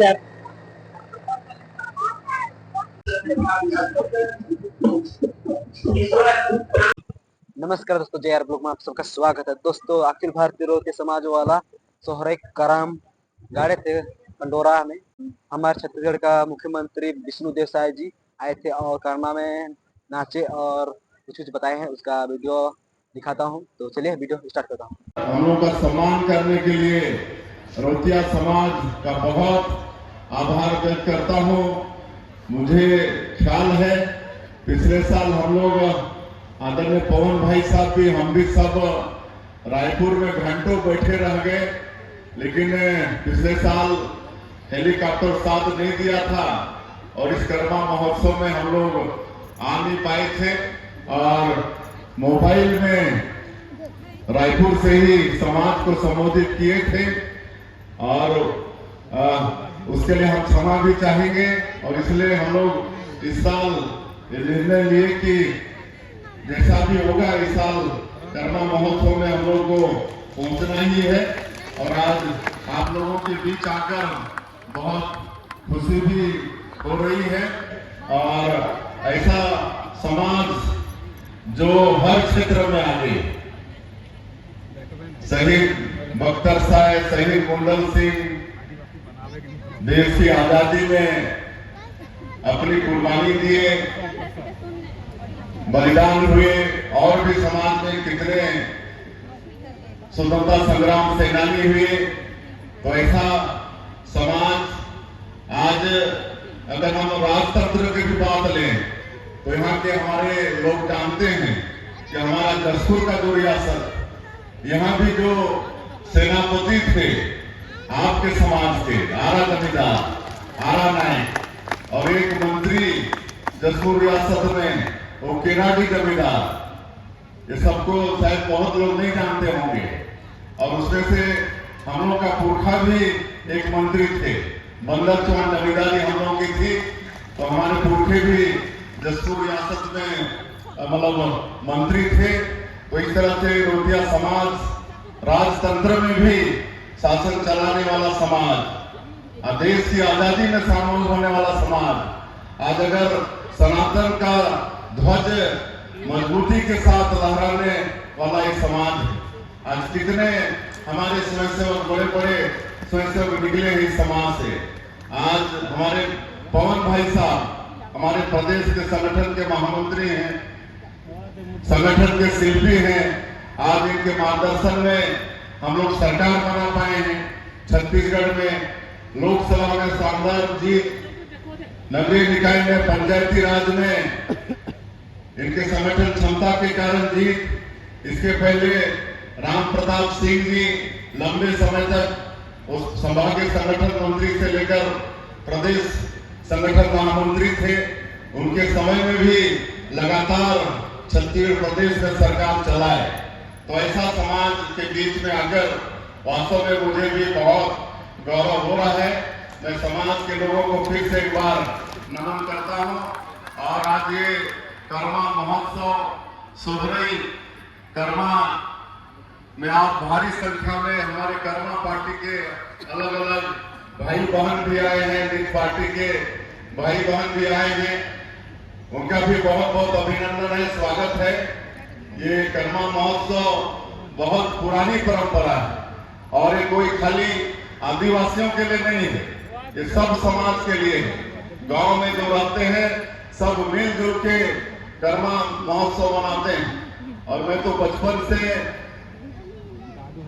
2000। नमस्कार दोस्तों, JR blog में आप सबका स्वागत है। दोस्तों, अखिल भारतीय रोहते समाज वाला सोहरे कराम गाड़े थे पंडोरा में। हमारे छत्तीसगढ़ का मुख्यमंत्री विष्णुदेव साय जी आए थे और कर्मा में नाचे और कुछ बताए हैं। उसका वीडियो दिखाता हूं, तो चलिए वीडियो स्टार्ट करता हूं। हम लोग का सम्मान करने के लिए रोहतिया समाज का बहुत आभार व्यक्त करता हूं। मुझे ख्याल है पिछले साल हम लोग आदरणीय पवन भाई साहब भी, हम भी सब रायपुर में घंटों बैठे रह गए, लेकिन पिछले साल हेलीकॉप्टर साथ नहीं दिया था और इस कर्मा महोत्सव में हम लोग आ नहीं पाए थे और मोबाइल में रायपुर से ही समाज को संबोधित किए थे और उसके लिए हम क्षमा भी चाहेंगे। और इसलिए हम लोग इस साल ये निर्णय लिए कि जैसा भी होगा इस साल कर्मा महोत्सव में हम लोग को पहुंचना ही है। और आज आप लोगों के बीच आकर बहुत खुशी भी हो रही है और ऐसा समाज जो हर क्षेत्र में आगे, शहीद बख्तर साहब, शहीद कुंडल सिंह देश की आजादी में अपनी कुर्बानी दिए, बलिदान हुए, और भी समाज में कितने स्वतंत्रता संग्राम सेनानी हुए। तो ऐसा समाज आज अगर हम राजतंत्र की भी बात लें तो यहाँ के हमारे लोग जानते हैं कि हमारा जसपुर का जो रियासत, यहाँ भी जो सेनापति थे आपके समाज के, आरा जमींदार, आरा नायक, और एक मंत्री जसपुर रियासत में वो केराडी जमींदार, ये सबको शायद बहुत लोग नहीं जानते होंगे। और उसमें से हम लोग का पुरखा भी एक मंत्री थे, बंदर चौहान जमींदारी हम लोगों की थी। तो हमारे पुरखे भी जसपुर रियासत में मतलब मंत्री थे। तो इस तरह से रोहतिया समाज राजतंत्र में भी शासन चलाने वाला समाज, देश की आजादी में शामिल होने वाला समाज, आज अगर सनातन का ध्वज मजबूती के साथ लहराने वाला एक समाज है। आज कितने हमारे स्वयंसेवक, बड़े बड़े स्वयंसेवक निकले हैं इस समाज से। आज हमारे पवन भाई साहब हमारे प्रदेश के संगठन के महामंत्री हैं, संगठन के शिल्पी हैं। आज इनके मार्गदर्शन में हम लोग सरकार बना पाए हैं। छत्तीसगढ़ में लोकसभा में शानदार जीत, नगरीय निकाय में, पंचायती राज में इनके संगठन क्षमता के कारण जीत। इसके पहले राम प्रताप सिंह जी लंबे समय तक उस संभागीय संगठन मंत्री से लेकर प्रदेश संगठन महामंत्री थे। उनके समय में भी लगातार छत्तीसगढ़ प्रदेश में सरकार चलाए। तो ऐसा समाज के बीच में आकर वास्तव में मुझे भी बहुत गौरव हो रहा है। मैं समाज के लोगों को फिर से एक बार नमन करता हूं। और आज ये कर्मा महोत्सव सोहरई कर्मा में आप भारी संख्या में हमारे कर्मा पार्टी के अलग अलग भाई बहन भी आए हैं, निज पार्टी के भाई बहन भी आए हैं। उनका भी बहुत बहुत अभिनंदन है, स्वागत है। ये कर्मा महोत्सव बहुत पुरानी परंपरा है और ये कोई खाली आदिवासियों के लिए नहीं है, ये सब समाज के लिए है। गांव में जो रहते हैं सब मिलजुल के कर्मा महोत्सव मनाते हैं। और मैं तो बचपन से,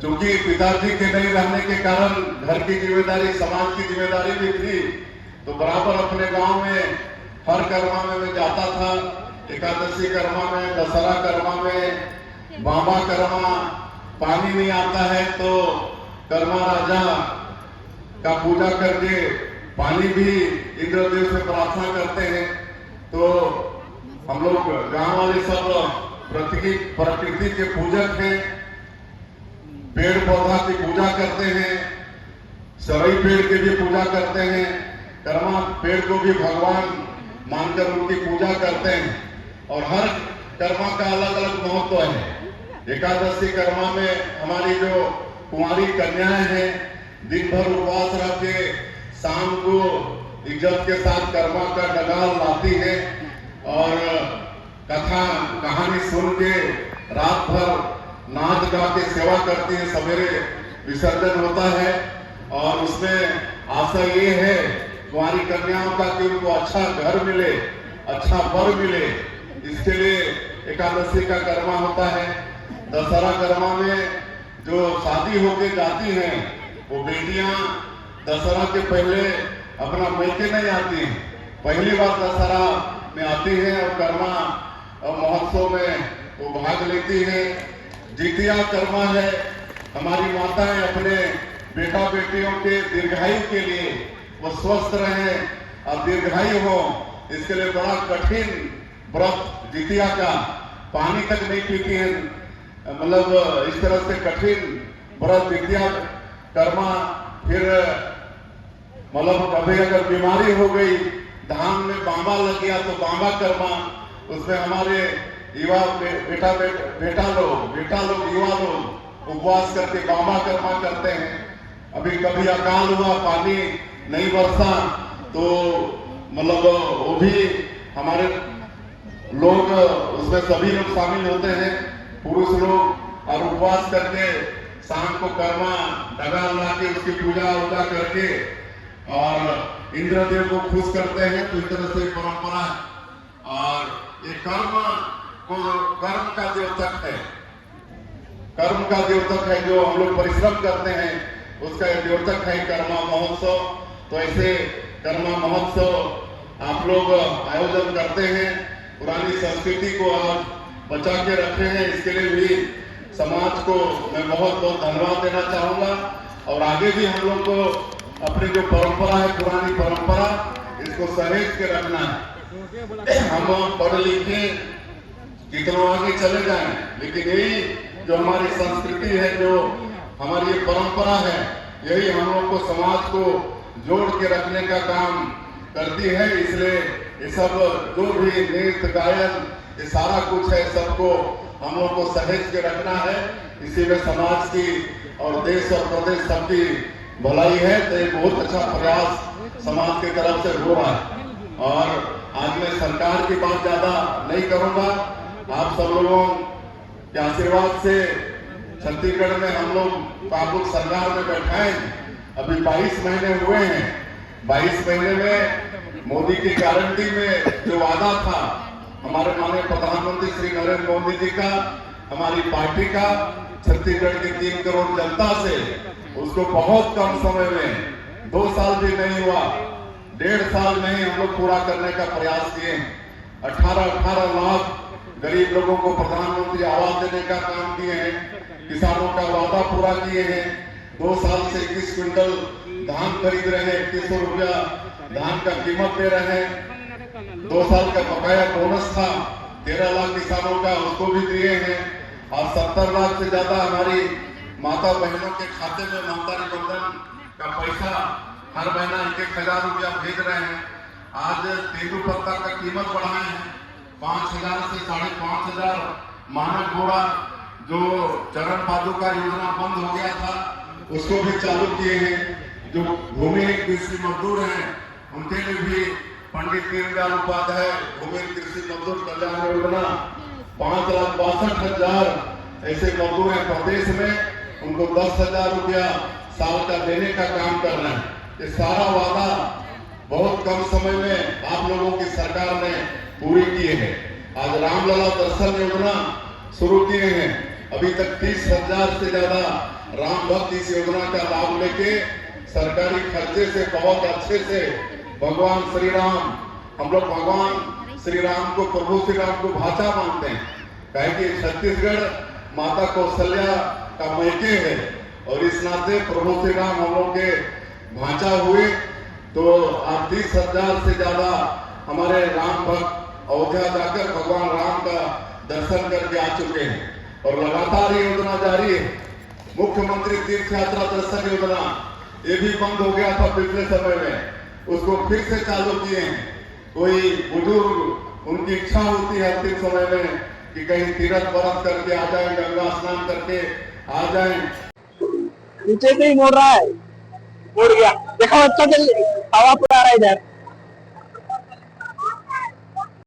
चूंकि पिताजी के नहीं रहने के कारण घर की जिम्मेदारी, समाज की जिम्मेदारी भी थी, तो बराबर अपने गांव में हर कर्मा में मैं जाता था। एकादशी कर्मा में, दशहरा कर्मा में, बाबा कर्मा, पानी नहीं आता है तो कर्मा राजा का पूजा करके पानी भी इंद्रदेव से प्रार्थना करते हैं। तो हम लोग गांव वाले सब प्रकृति के पूजक हैं, पेड़ पौधा की पूजा करते हैं, सरई पेड़ की भी पूजा करते हैं, कर्मा पेड़ को भी भगवान मानकर उनकी पूजा करते हैं। और हर कर्मा का अलग अलग महत्व है। एकादशी कर्मा में हमारी जो कुंवारी कन्याएं हैं दिन भर उपवास रह के शाम को इज्जत के साथ कर्मा का डगाल लाती है और कथा कहानी सुन के रात भर नाच गा के सेवा करती है। सवेरे विसर्जन होता है और उसमें आशा ये है कुंवारी कन्याओं का कि उनको अच्छा घर मिले, अच्छा वर मिले, इसके लिए एकादशी का कर्मा होता है। दशहरा कर्मा में जो शादी होके जाती हैं वो बेटियां दशहरा के पहले अपना मैके नहीं आती हैं, पहली बार दशहरा में आती है और कर्मा महोत्सव में वो भाग लेती है। जितिया कर्मा है, हमारी माताएं अपने बेटा बेटियों के दीर्घायु के लिए वो स्वस्थ रहें और दीर्घायु हो, इसके लिए बड़ा कठिन व्रत जितिया का, पानी तक नहीं पीती है, मतलब इस तरह से कठिन व्रत जितिया कर्मा। फिर मतलब कभी अगर बीमारी हो गई, धान में बांबा लग गया तो बांबा कर्मा, उसमें हमारे युवा बेटा लोग युवा लोग उपवास करके बांबा कर्मा करते हैं। अभी कभी अकाल हुआ, पानी नहीं बरसा तो मतलब वो भी हमारे लोग उसमें सभी लोग शामिल होते हैं, पुरुष लोग, और उपवास करके शाम को कर्मा डगाल ला के उसकी पूजा उजा करके और इंद्रदेव को खुश करते हैं। तो इस तरह से परंपरा है और ये कर्म का द्योतक है, कर्म का द्योतक है, जो हम लोग परिश्रम करते हैं उसका द्योतक है कर्मा महोत्सव। तो ऐसे कर्मा महोत्सव आप लोग आयोजन करते हैं, पुरानी संस्कृति को आज बचा के रखे हैं, इसके लिए भी समाज को मैं बहुत बहुत धन्यवाद देना चाहूंगा। और आगे भी हम लोग को अपनी जो परंपरा है, पुरानी परंपरा, इसको सहेज के रखना है। हम पढ़ लिखे कितना आगे चले जाएं, लेकिन यही जो हमारी संस्कृति है, जो हमारी परंपरा है, यही हम लोग को समाज को जोड़ के रखने का काम करती है। इसलिए ये सब जो भी नृत्य गायन ये सारा कुछ है, सबको हम लोग को सहेज के रखना है। इसी में समाज की और देश और प्रदेश सबकी भलाई है। तो एक बहुत अच्छा प्रयास समाज की तरफ से हो रहा है। और आज मैं सरकार की बात ज्यादा नहीं करूंगा, आप सब लोगों के आशीर्वाद से छत्तीसगढ़ में हम लोग आप लोग सरकार में बैठाए अभी 22 महीने हुए हैं। 22 महीने में मोदी की गारंटी में जो वादा था हमारे माननीय प्रधानमंत्री श्री नरेंद्र मोदी जी का, हमारी पार्टी का, छत्तीसगढ़ की 3 करोड़ जनता से, उसको बहुत कम समय में 2 साल भी नहीं हुआ, 1.5 साल में ही हम लोग पूरा करने का प्रयास किए। 18 लाख गरीब लोगों को प्रधानमंत्री आवास देने का काम किए हैं, किसानों का वादा पूरा किए हैं। 2 साल से 21 क्विंटल धान खरीद रहे हैं, 2100 रुपया धान का कीमत दे रहे हैं। 2 साल का बकाया बोनस था 13 लाख किसानों का, उसको भी दिए हैं। और 70 लाख से ज्यादा हमारी माता बहनों के खाते में ममता निबंधन का पैसा हर महीना 1,000 रुपया भेज रहे हैं। आज तेंदू पत्ता का कीमत बढ़ाए हैं, 5,000 से 5,500 मानक बोरा, जो चरण पादुका योजना बंद हो गया था उसको भी चालू किए हैं। जो भूमि कृषि मजदूर हैं उनके लिए भी पंडित दीनदयाल उपाध्याय भूमि कृषि मजदूर कल्याण योजना, 5,62,000 ऐसे मजदूर हैं प्रदेश में, उनको 10,000 रुपया साल का देने का काम कर रहे हैं। ये सारा वादा बहुत कम समय में आप लोगों की सरकार ने पूरी की है। आज रामलला दर्शन योजना शुरू किए हैं, अभी तक 30,000 से ज्यादा राम भक्त इस योजना का लाभ लेके सरकारी खर्चे से बहुत अच्छे से भगवान श्री राम, हम लोग भगवान श्री राम को, प्रभु श्री राम को भाषा मानते हैं, कहे कि छत्तीसगढ़ माता कौशल्या का मैके है और इस नाते प्रभु श्री राम हम लोग के भाषा हुए। तो आज 30,000 से ज्यादा हमारे राम भक्त अयोध्या जाकर भगवान राम का दर्शन करके आ चुके हैं और लगातार ये योजना जारी है। मुख्यमंत्री तीर्थ यात्रा दर्शन योजना ये भी बंद हो गया था पिछले समय में, उसको फिर से चालू किए हैं। कोई बुजुर्ग उनकी इच्छा होती है अंतिम समय में कि कहीं तीर्थ व्रत करके आ जाए, गंगा स्नान करके आ जाए। नीचे से ही मोड़ रहा है। उड़ गया। देखो बच्चा जल्दी, हवा पूरा आ रहा है इधर।